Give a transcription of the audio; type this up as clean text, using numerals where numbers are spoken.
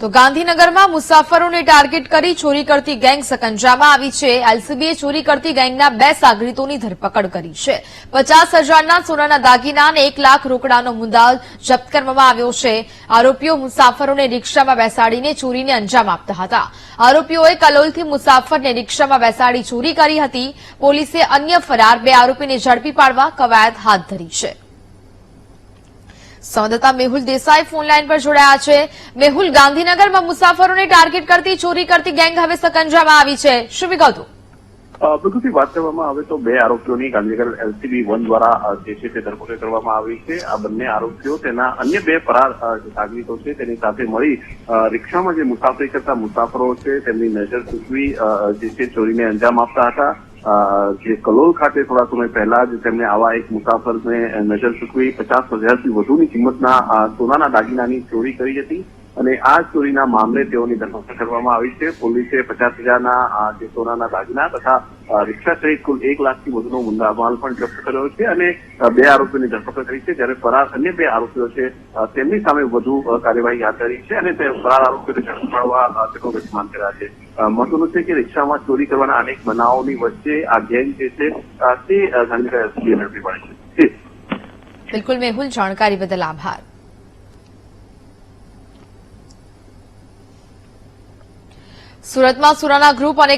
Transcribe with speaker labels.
Speaker 1: તો ગાંધીનગરમાં મુસાફરોને ટાર્ગેટ કરી ચોરી કરતી ગેંગ સકંજામાં આવી છે। એલસીબીએ ચોરી કરતી ગેંગના 2 સાગરીતોની ધરપકડ કરી છે। 50,000ના સોનાના દાગીના અને 1 લાખ રોકડાનો મુદ્દામાલ જપ્ત કરવામાં આવ્યો છે। આરોપીઓ મુસાફરોને રિક્ષામાં બેસાડીને ચોરીને અંજામ આપતા હતા। આરોપીઓએ કલોલથી મુસાફરને રિક્ષામાં બેસાડી ચોરી કરી હતી। પોલીસે અન્ય ફરાર 2 આરોપીને ઝડપી પાડવા કવાયત હાથ ધરી છે। સંવાદદાતા મેહુલ દેસાઈ ફોનલાઈન પર જોડાયા છે। મેહુલ, ગાંધીનગરમાં મુસાફરોને ટાર્ગેટ કરતી ચોરી કરતી ગેંગ હવે સકંજામાં આવી છે, શું વિગતો?
Speaker 2: બિલકુલથી વાત કરવામાં આવે તો 2 આરોપીઓની ગાંધીનગર LCB 1 દ્વારા જે છે તે ધરપકડ કરવામાં આવી છે। આ બંને આરોપીઓ તેના અન્ય 2 ફરાર નાગરિકો છે તેની સાથે મળી રિક્ષામાં જે મુસાફરી કરતા મુસાફરો છે તેમની નજર ચૂકવી જે છે ચોરીને અંજામ આપતા હતા। જે કલોલ ખાતે થોડા સમય પહેલા જ તેમણે આવા એક મુસાફરને નજર ચૂકવી 50,000થી વધુની કિંમતના સોનાના દાગીનાની ચોરી કરી હતી અને આ ચોરીના મામલે તેઓની ધરપકડ કરવામાં આવી છે। પોલીસે 50,000ના જે સોનાના દાગીના તથા રિક્ષા સહિત કુલ 1 લાખથી વધુનો મુદ્દામાલ પણ જપ્ત કર્યો છે અને 2 આરોપીઓની ધરપકડ કરી છે, જ્યારે ફરાર અન્ય 2 આરોપીઓ છે તેમની સામે વધુ કાર્યવાહી હાથ ધરી છે અને તે ફરાર આરોપીઓને ઝડપી પાડવા તેનો ગતિમાન કર્યા છે। મહત્વનું છે કે રિક્ષામાં ચોરી કરવાના અનેક બનાવોની વચ્ચે આ ગેંગ જે છે તે ગાંધીનગર એલસીબીએ ઝડપી પાડી છે।
Speaker 1: બિલકુલ મેહુલ, જાણકારી બદલ આભાર। સુરતમાં સુરાના ગ્રુપ અને